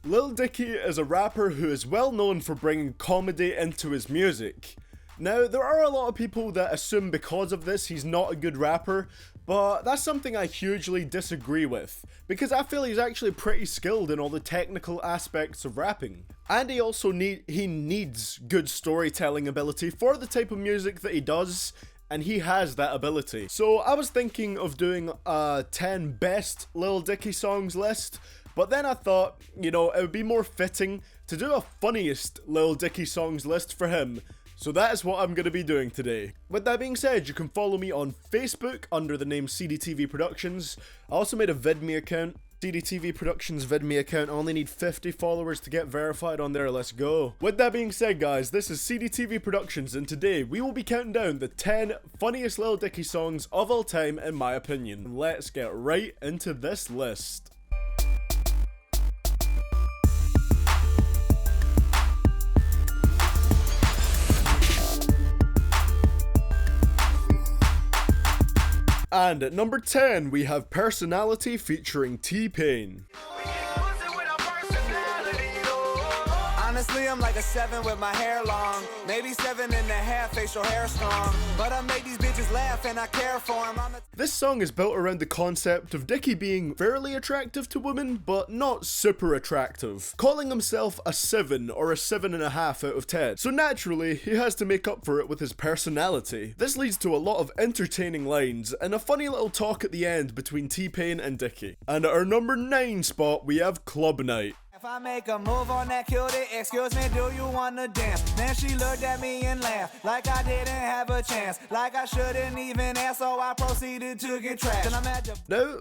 Lil Dicky is a rapper who is well known for bringing comedy into his music. Now, there are a lot of people that assume because of this he's not a good rapper, but that's something I hugely disagree with, because I feel he's actually pretty skilled in all the technical aspects of rapping. And he also needs good storytelling ability for the type of music that he does, and he has that ability. So I was thinking of doing a 10 best Lil Dicky songs list, but then I thought, you know, it would be more fitting to do a funniest Lil Dicky songs list for him. So that is what I'm going to be doing today. With that being said, you can follow me on Facebook under the name CDTVProductions. I also made a VidMe account, CDTVProductions VidMe account. I only need 50 followers to get verified on there, let's go. With that being said guys, this is CDTVProductions and today we will be counting down the 10 funniest Lil Dicky songs of all time in my opinion. Let's get right into this list. And at number 10, we have Personality featuring T-Pain. Honestly, I'm like a 7 with my hair long. Maybe 7.5 facial hair strong. But I make these bitches laugh and I care for them. This song is built around the concept of Dicky being fairly attractive to women, but not super attractive. Calling himself a 7 or a 7.5 out of 10. So naturally, he has to make up for it with his personality. This leads to a lot of entertaining lines and a funny little talk at the end between T-Pain and Dicky. And at our number 9 spot, we have Club Night. If I make a move on that cutie, excuse me, do you wanna dance? Then she looked at me and laughed, like I didn't have a chance, like I shouldn't even ask, so I proceeded to get trashed. And I'm at the... Now,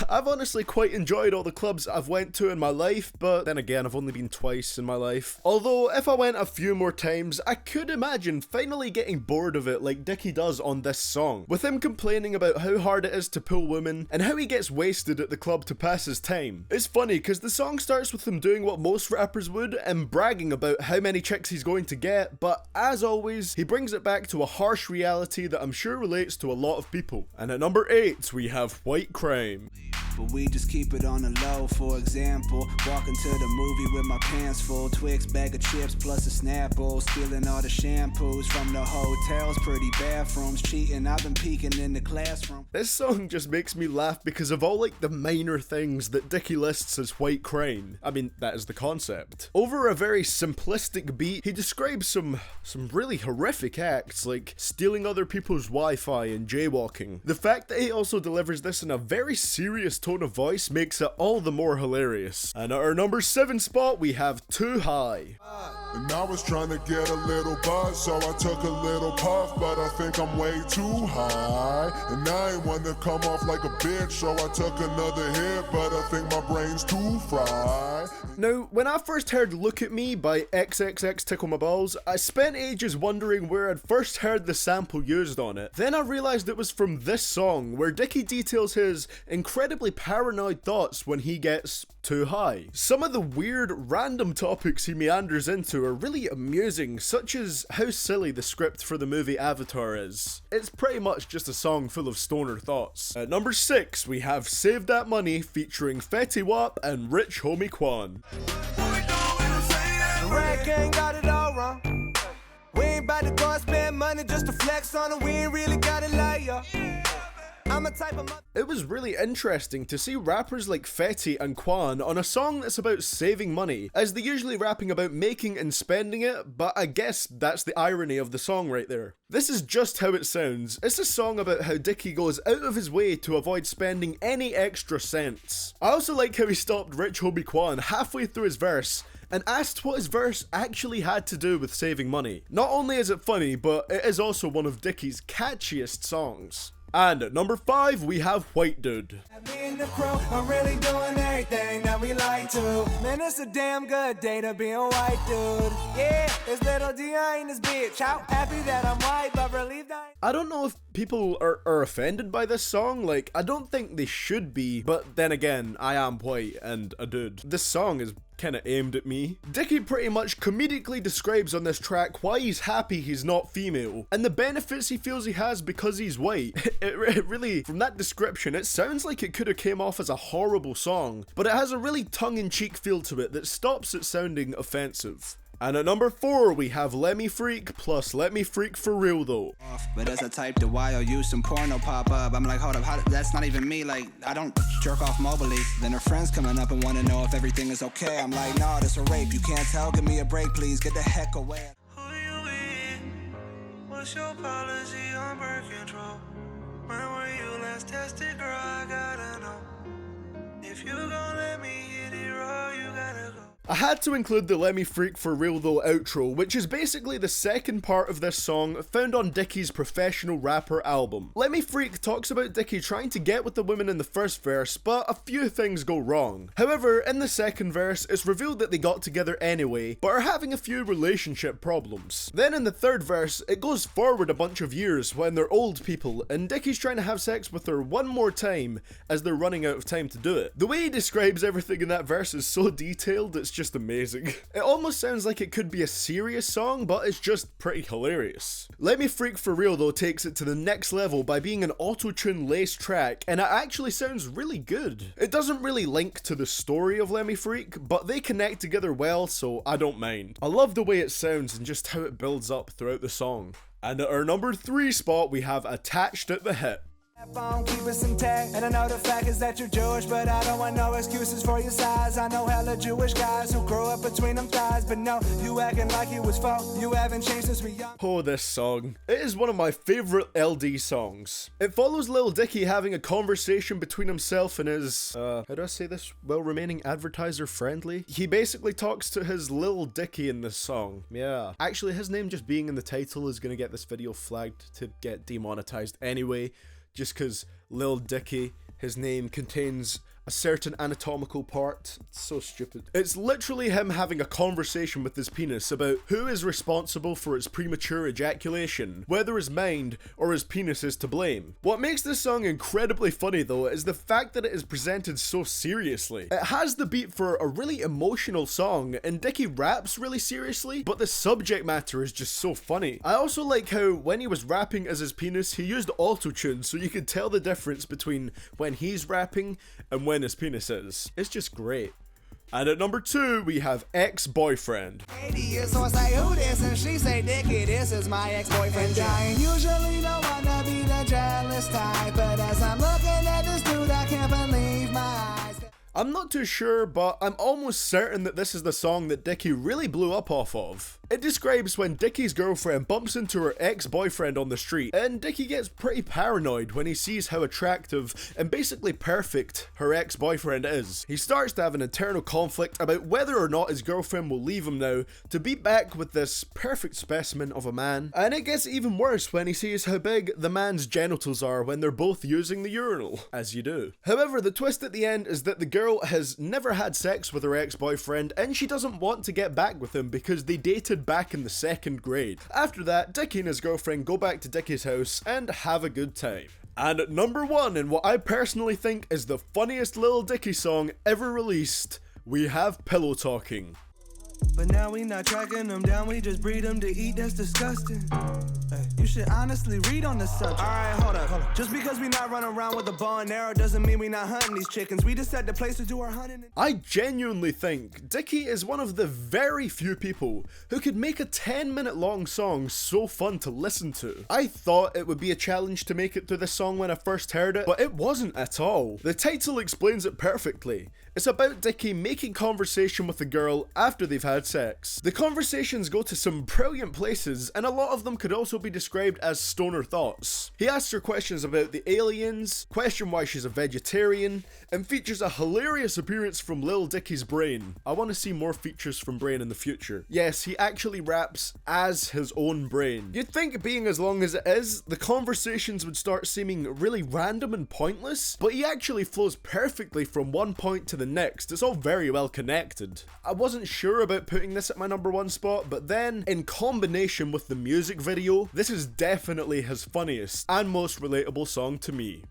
I've honestly quite enjoyed all the clubs I've went to in my life, but then again, I've only been twice in my life. Although, if I went a few more times, I could imagine finally getting bored of it like Dicky does on this song, with him complaining about how hard it is to pull women, and how he gets wasted at the club to pass his time. It's funny, because the song starts with him doing what most rappers would and bragging about how many chicks he's going to get, but as always, he brings it back to a harsh reality that I'm sure relates to a lot of people. And at number 8, we have White Crime. But we just keep it on the low, for example, walking to the movie with my pants full, Twix, bag of chips, plus a Snapple, stealing all the shampoos from the hotels, pretty bathrooms, cheating, I've been peeking in the classroom. This song just makes me laugh because of all like the minor things that Dicky lists as white crime. I mean, that is the concept. Over a very simplistic beat, he describes some really horrific acts like stealing other people's Wi-Fi and jaywalking. The fact that he also delivers this in a very serious tone of voice makes it all the more hilarious. And at our number 7 spot, we have Too High. And I was trying to get a little buzz, so I took a little puff, but I think I'm way too high. And I ain't want to come off like a bitch, so I took another hit, but I think my brain's too fried. Now, when I first heard Look At Me by XXX Tickle My Balls, I spent ages wondering where I'd first heard the sample used on it. Then I realised it was from this song, where Dicky details his incredibly paranoid thoughts when he gets too high. Some of the weird, random topics he meanders into are really amusing, such as how silly the script for the movie Avatar is. It's pretty much just a song full of stoner thoughts. At number 6, we have Save That Money featuring Fetty and Rich Homie Quan. Rat gang got it all wrong. We ain't about to go spend money just to flex on it. We ain't really got a liar. I'm a type of It was really interesting to see rappers like Fetty and Quan on a song that's about saving money, as they're usually rapping about making and spending it, but I guess that's the irony of the song right there. This is just how it sounds. It's a song about how Dicky goes out of his way to avoid spending any extra cents. I also like how he stopped Rich Homie Quan halfway through his verse and asked what his verse actually had to do with saving money. Not only is it funny, but it is also one of Dicky's catchiest songs. And at number 5, we have White Dude. Me and the crew are really doing everything that we like to. Man, it's a damn good day to be a white dude. Yeah, it's little D.I. in this bitch. How happy that I'm white, but relieved I I don't know if people are offended by this song, like, I don't think they should be, but then again, I am white and a dude. This song is kind of aimed at me. Dicky pretty much comedically describes on this track why he's happy he's not female, and the benefits he feels he has because he's white. It really, from that description, it sounds like it could have came off as a horrible song, but it has a really tongue-in-cheek feel to it that stops it sounding offensive. And at number 4, we have Let Me Freak plus Let Me Freak For Real Though. But as I type the Y or use some porno pop up, I'm like, hold up, that's not even me, like, I don't jerk off mobily. Then her friends coming up and wanna know if everything is okay. I'm like, nah, this a rape, you can't tell, give me a break, please, get the heck away. Who you with? What's your policy on birth control? When were you last tested, girl, I gotta know. If you gon' let me hit it raw, you gotta go. I had to include the Let Me Freak For Real Though outro, which is basically the second part of this song found on Dicky's Professional Rapper album. Let Me Freak talks about Dicky trying to get with the women in the first verse, but a few things go wrong. However, in the second verse, it's revealed that they got together anyway, but are having a few relationship problems. Then in the third verse, it goes forward a bunch of years when they're old people, and Dicky's trying to have sex with her one more time as they're running out of time to do it. The way he describes everything in that verse is so detailed, it's just amazing. It almost sounds like it could be a serious song, but it's just pretty hilarious. Let Me Freak For Real Though takes it to the next level by being an auto-tune laced track, and it actually sounds really good. It doesn't really link to the story of Let Me Freak, but they connect together well, so I don't mind. I love the way it sounds and just how it builds up throughout the song. And at our number 3 spot, we have Attached at the Hip. Phone, keep us intact. And I know the fact is that you're Jewish, but I don't want no excuses for your size. I know hella Jewish guys who grow up between them thighs, but no, you acting like you was folk. You haven't changed since we young. Oh, this song. It is one of my favorite LD songs. It follows Lil Dicky having a conversation between himself and his, how do I say this while remaining advertiser friendly? He basically talks to his Lil Dicky in this song. Yeah. Actually, his name just being in the title is gonna get this video flagged to get demonetized anyway. Just because Lil Dicky, his name contains a certain anatomical part. It's so stupid. It's literally him having a conversation with his penis about who is responsible for its premature ejaculation, whether his mind or his penis is to blame. What makes this song incredibly funny though is the fact that it is presented so seriously. It has the beat for a really emotional song, and Dicky raps really seriously, but the subject matter is just so funny. I also like how when he was rapping as his penis, he used auto-tune so you could tell the difference between when he's rapping and when his penis is. It's just great. And at number 2, we have Ex-Boyfriend. 80 years, so I say, who this? And she say, Dicky, this is my ex-boyfriend. I ain't usually don't wanna be the jealous type, but as I'm looking at this dude, I can't believe my eyes. I'm not too sure, but I'm almost certain that this is the song that Dicky really blew up off of. It describes when Dicky's girlfriend bumps into her ex-boyfriend on the street, and Dicky gets pretty paranoid when he sees how attractive and basically perfect her ex-boyfriend is. He starts to have an internal conflict about whether or not his girlfriend will leave him now to be back with this perfect specimen of a man. And it gets even worse when he sees how big the man's genitals are when they're both using the urinal, as you do. However, the twist at the end is that the girl has never had sex with her ex-boyfriend, and she doesn't want to get back with him because they dated back in the 2nd grade. After that, Dicky and his girlfriend go back to Dicky's house and have a good time. And at number 1, in what I personally think is the funniest Lil Dicky song ever released, we have Pillow Talking. But now we not tracking them down, we just breed them to eat, that's disgusting. Hey, you should honestly read on the subject. Alright, hold up. Just because we not running around with a bow and arrow doesn't mean we not hunting these chickens. We just at the place to do our hunting. I genuinely think Dicky is one of the very few people who could make a 10-minute long song so fun to listen to. I thought it would be a challenge to make it through this song when I first heard it, but it wasn't at all. The title explains it perfectly. It's about Dicky making conversation with a girl after they've had sex. The conversations go to some brilliant places, and a lot of them could also be described as stoner thoughts. He asks her questions about the aliens, question why she's a vegetarian, and features a hilarious appearance from Lil Dicky's brain. I want to see more features from Brain in the future. Yes, he actually raps as his own brain. You'd think being as long as it is, the conversations would start seeming really random and pointless, but he actually flows perfectly from one point to the the next. It's all very well connected. I wasn't sure about putting this at my #1 spot, but then, in combination with the music video, this is definitely his funniest and most relatable song to me.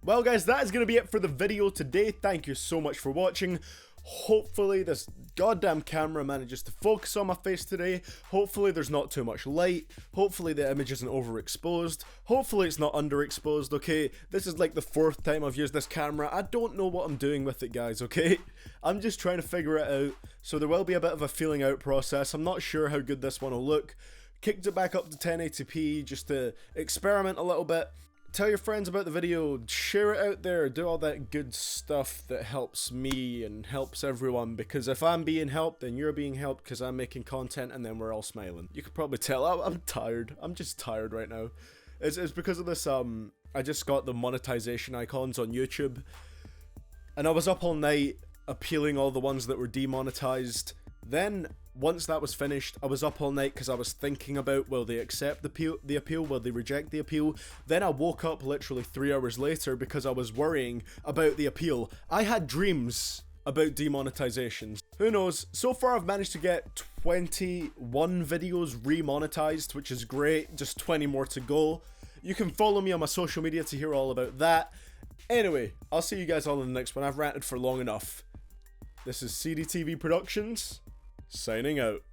Well guys, that is going to be it for the video today. Thank you so much for watching. Hopefully this goddamn camera manages to focus on my face today. Hopefully there's not too much light. Hopefully the image isn't overexposed. Hopefully it's not underexposed, okay? This is like the 4th time I've used this camera. I don't know what I'm doing with it, guys, okay? I'm just trying to figure it out. So there will be a bit of a feeling out process. I'm not sure how good this one will look. Kicked it back up to 1080p just to experiment a little bit. Tell your friends about the video, share it out there, do all that good stuff that helps me and helps everyone, because if I'm being helped, then you're being helped because I'm making content and then we're all smiling. You can probably tell I'm tired. I'm just tired right now. It's because of this, I just got the monetization icons on YouTube and I was up all night appealing all the ones that were demonetized. Then, once that was finished, I was up all night because I was thinking about, will they accept the appeal, will they reject the appeal? Then I woke up literally 3 hours later because I was worrying about the appeal. I had dreams about demonetizations. Who knows? So far I've managed to get 21 videos remonetized, which is great. Just 20 more to go. You can follow me on my social media to hear all about that. Anyway, I'll see you guys all in the next one. I've ranted for long enough. This is CDTVProductions. Signing out.